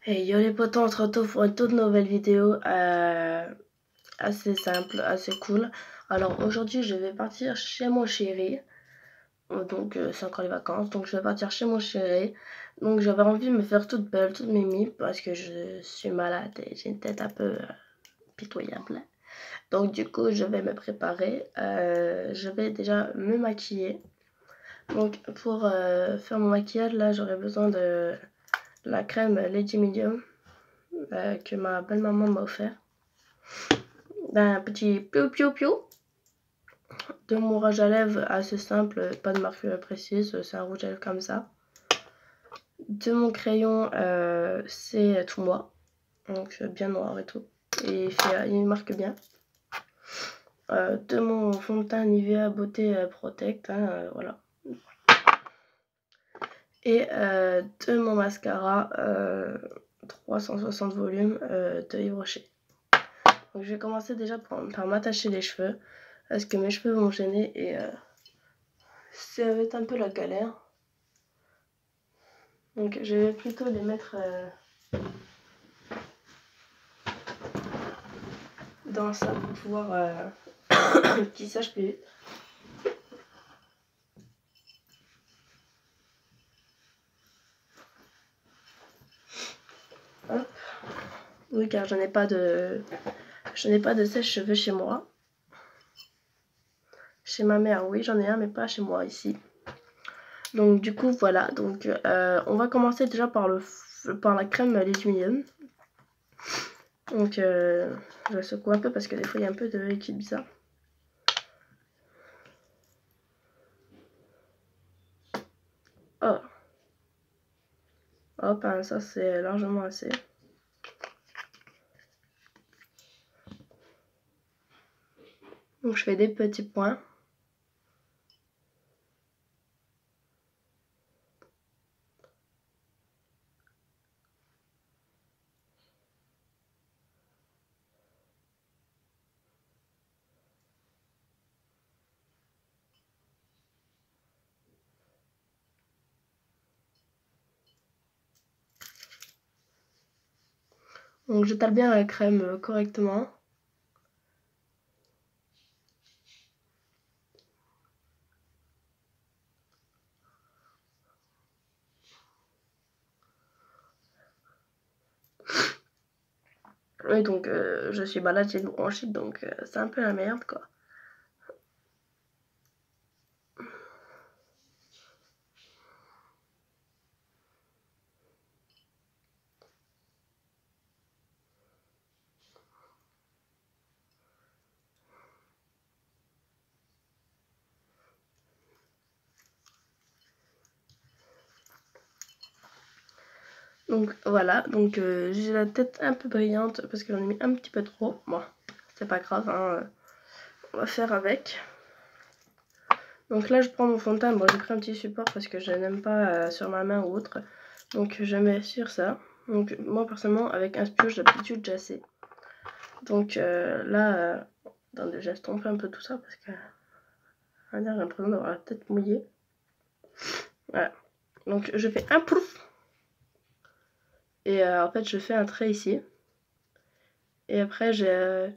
Et yo les potos, on se retrouve pour une toute nouvelle vidéo assez simple, assez cool. Alors aujourd'hui je vais partir chez mon chéri. Donc c'est encore les vacances, donc je vais partir chez mon chéri. Donc j'avais envie de me faire toute belle, toute mimi, parce que je suis malade et j'ai une tête un peu pitoyable. Donc du coup je vais me préparer, je vais déjà me maquiller. Donc pour faire mon maquillage là j'aurai besoin de la crème Lady Medium que ma belle maman m'a offert, d'un petit piou piou piou, de mon rouge à lèvres assez simple, pas de marque précise, c'est un rouge à lèvres comme ça, de mon crayon c'est tout moi, donc bien noir et tout, et il marque bien, de mon fond de teint Nivea Beauté Protect, voilà, et de mon mascara 360 volumes de Yves Rocher. Donc je vais commencer déjà par m'attacher les cheveux, parce que mes cheveux vont gêner et ça va être un peu la galère. Donc je vais plutôt les mettre dans ça pour pouvoir qu'ils sèchent plus vite. Hop. Oui, car je n'ai pas de sèche-cheveux chez moi. Chez ma mère, oui, j'en ai un, mais pas chez moi ici. Donc du coup, voilà. Donc on va commencer déjà par la crème Légumineuse. Donc je secoue un peu parce que des fois il y a un peu de liquide bizarre. Oh. Hop, hein, ça c'est largement assez. Donc je fais des petits points. Donc j'étale bien la crème correctement. Oui, donc je suis malade, j'ai une bronchite, donc c'est un peu la merde quoi. Donc voilà, donc j'ai la tête un peu brillante parce que j'en ai mis un petit peu trop. Bon, c'est pas grave, hein, on va faire avec. Donc là je prends mon fond de teint, bon j'ai pris un petit support parce que je n'aime pas sur ma main ou autre. Donc je mets sur ça. Donc moi personnellement avec un spionge d'habitude j'ai assez. Donc là, attendez, j'estompe un peu tout ça parce que j'ai l'impression d'avoir la tête mouillée. Voilà, donc je fais un pouf. Et en fait je fais un trait ici. Et après je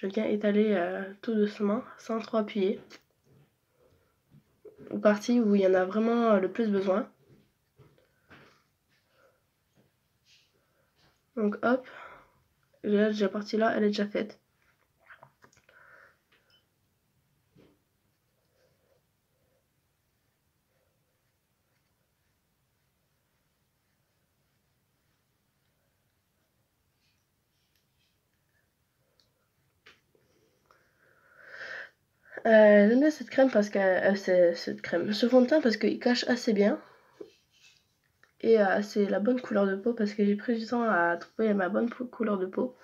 viens étaler tout doucement sans trop appuyer. Aux parties où il y en a vraiment le plus besoin. Donc hop, là déjà partie là, elle est déjà faite. J'aime bien cette crème parce que ce fond de teint parce qu'il cache assez bien. Et c'est la bonne couleur de peau parce que j'ai pris du temps à trouver ma bonne couleur de peau.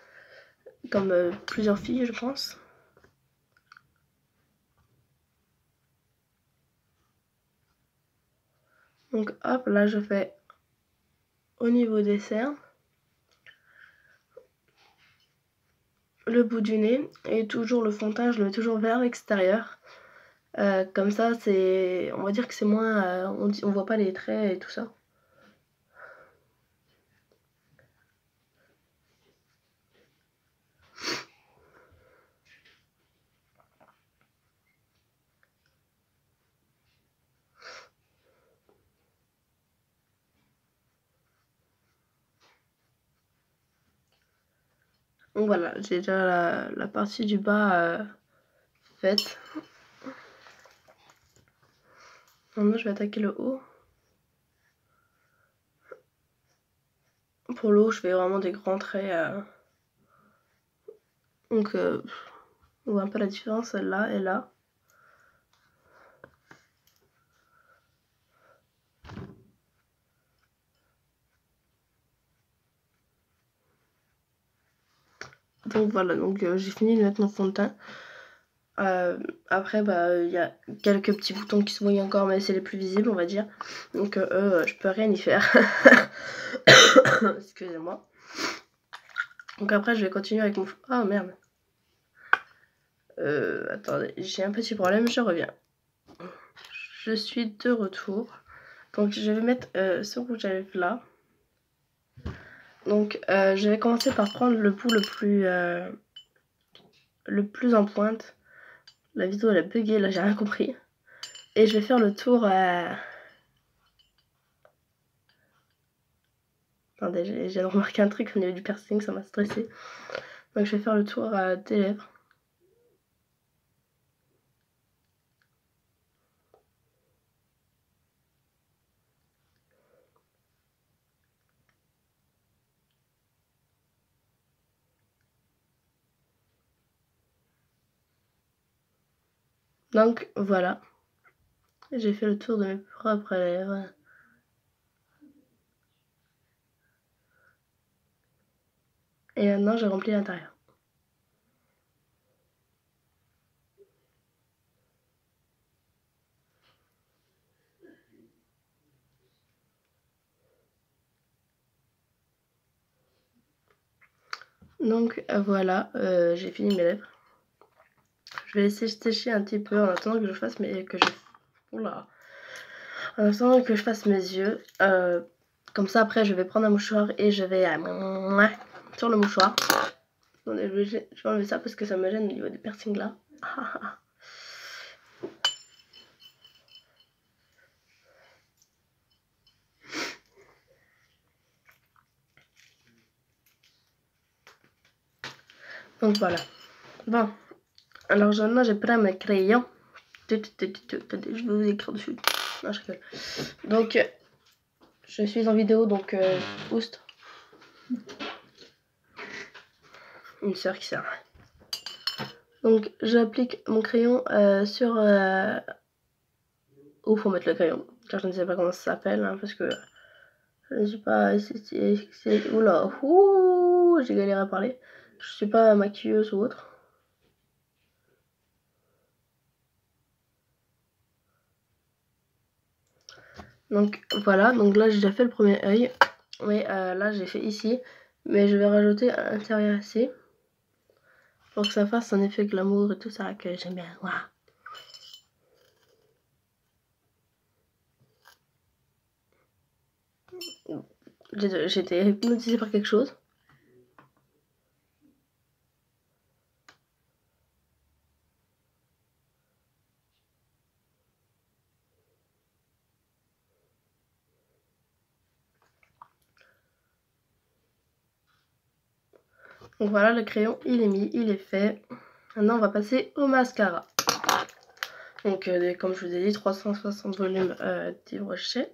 Comme plusieurs filles, je pense. Donc hop, là je fais au niveau des cernes, le bout du nez, et toujours le fond de teint, je le mets toujours vers l'extérieur. Comme ça, on va dire que c'est moins, on voit pas les traits et tout ça. Donc voilà, j'ai déjà la partie du bas faite. Maintenant je vais attaquer le haut. Pour le haut je fais vraiment des grands traits. Donc on voit un peu la différence là et là. Donc voilà, donc j'ai fini de mettre mon fond de teint. Après, il y a quelques petits boutons qui se voient encore, mais c'est les plus visibles, on va dire. Donc eux, je peux rien y faire. Excusez-moi. Donc après, je vais continuer avec mon... Ah merde. Attendez, j'ai un petit problème, je reviens. Je suis de retour. Donc je vais mettre ce rouge à lèvres là. Donc je vais commencer par prendre le bout le plus en pointe. La vidéo elle a bugué, là j'ai rien compris. Et je vais faire le tour... Attendez, j'ai remarqué un truc au niveau du piercing, ça m'a stressé. Donc je vais faire le tour des lèvres. Donc voilà, j'ai fait le tour de mes propres lèvres. Et maintenant j'ai rempli l'intérieur. Donc voilà, j'ai fini mes lèvres. Je vais laisser sécher un petit peu en attendant que je fasse mes... Oula. En attendant que je fasse mes yeux. Comme ça après je vais prendre un mouchoir et je vais sur le mouchoir. Attendez, je vais enlever ça parce que ça me gêne au niveau du piercing là. Donc voilà. Bon. Alors maintenant j'ai pris mes crayons. Je vais vous écrire dessus. Non, je rigole. Donc je suis en vidéo, donc oust. Une soeur qui sert. Donc j'applique mon crayon sur où faut mettre le crayon. Car je ne sais pas comment ça s'appelle, hein, parce que je ne suis pas. Oula, ouh, j'ai galéré à parler. Je suis pas maquilleuse ou autre. Donc voilà, donc là j'ai déjà fait le premier œil. Mais là j'ai fait ici. Mais je vais rajouter à l'intérieur ici. Pour que ça fasse un effet glamour et tout ça que j'aime bien. Waouh. J'ai été hypnotisée par quelque chose. Donc voilà, le crayon il est mis, il est fait. Maintenant on va passer au mascara. Donc comme je vous ai dit, 360 volumes d'Yves Rocher.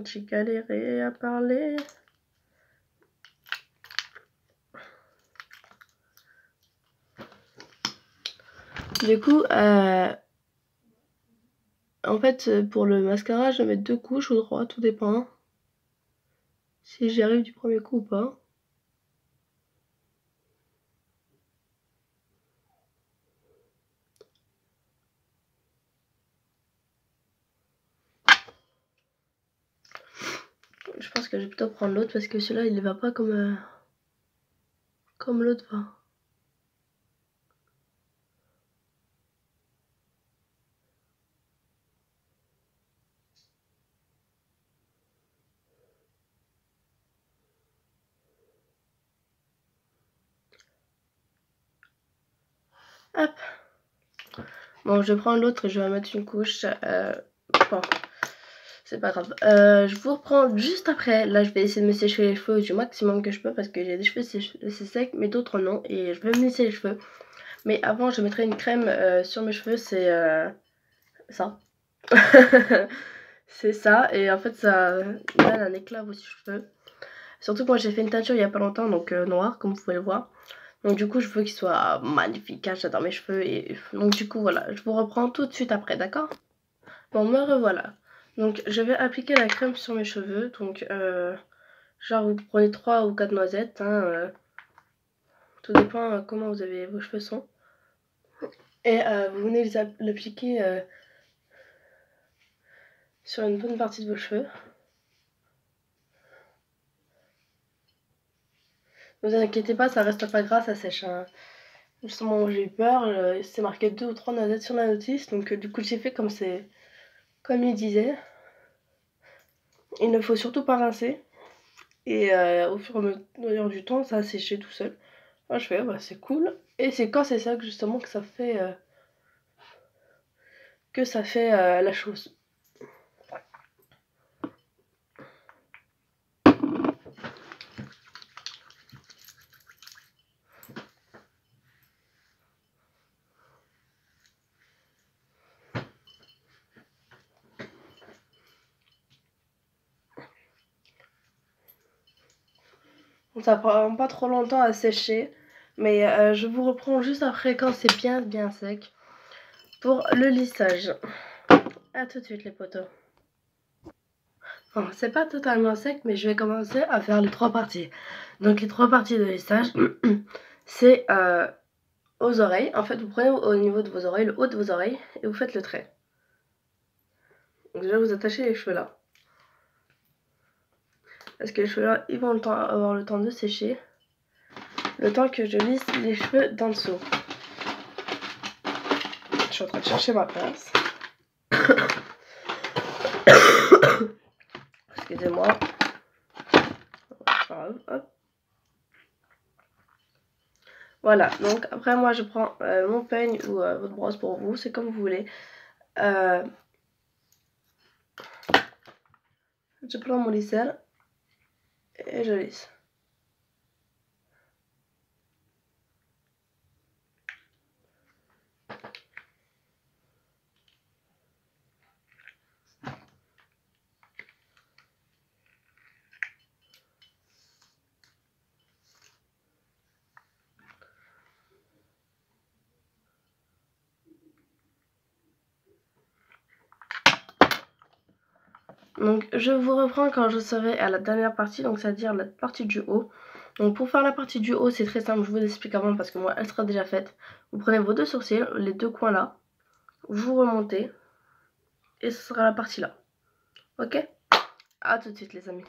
J'ai galéré à parler. Du coup, en fait, pour le mascara, je vais mettre 2 couches ou 3, tout dépend. Si j'y arrive du premier coup ou pas. Je pense que je vais plutôt prendre l'autre parce que celui-là, il ne va pas comme l'autre va. Hop. Bon, je vais prendre l'autre et je vais mettre une couche. Bon. c'est pas grave. Je vous reprends juste après. Là, je vais essayer de me sécher les cheveux du maximum que je peux parce que j'ai des cheveux c'est sec, mais d'autres non. Et je vais me lisser les cheveux. Mais avant, je mettrai une crème sur mes cheveux. C'est ça. C'est ça. Et en fait, ça donne un éclat aux cheveux. Surtout que moi, j'ai fait une teinture il y a pas longtemps, donc noir, comme vous pouvez le voir. Donc du coup, je veux qu'il soit magnifique. Hein, j'adore mes cheveux. Et donc du coup, voilà. Je vous reprends tout de suite après, d'accord? Bon, me revoilà. Donc, je vais appliquer la crème sur mes cheveux. Donc, genre, vous prenez 3 ou 4 noisettes. Hein, tout dépend comment vos cheveux sont. Et vous venez l'appliquer sur une bonne partie de vos cheveux. Ne vous inquiétez pas, ça reste pas gras, ça sèche. Hein. Justement, j'ai eu peur. C'est marqué 2 ou 3 noisettes sur la notice. Donc, du coup, j'ai fait comme il disait. Il ne faut surtout pas rincer. Et au fur et à mesure du temps, ça a séché tout seul. Moi, je fais, bah, c'est cool. Et c'est quand c'est ça que justement que ça fait la chose. Ça prend pas trop longtemps à sécher. Mais je vous reprends juste après quand c'est bien sec pour le lissage. A tout de suite les potos. Bon, c'est pas totalement sec, mais je vais commencer à faire les 3 parties. Donc les 3 parties de lissage, c'est aux oreilles. En fait, vous prenez au niveau de vos oreilles, le haut de vos oreilles, et vous faites le trait. Donc déjà, vous attachez les cheveux là. Parce que les cheveux là, ils vont avoir le temps de sécher. Le temps que je lisse les cheveux d'en dessous. Je suis en train de chercher ma pince. Excusez-moi. Hop. Voilà, donc après moi je prends mon peigne ou votre brosse pour vous, c'est comme vous voulez. Je prends mon lisseur et je lisse. Donc je vous reprends quand je serai à la dernière partie, donc c'est-à-dire la partie du haut. Donc pour faire la partie du haut, c'est très simple, je vous l'explique avant parce que moi elle sera déjà faite. Vous prenez vos 2 sourcils, les 2 coins là, vous remontez et ce sera la partie là. Ok? A tout de suite les amis.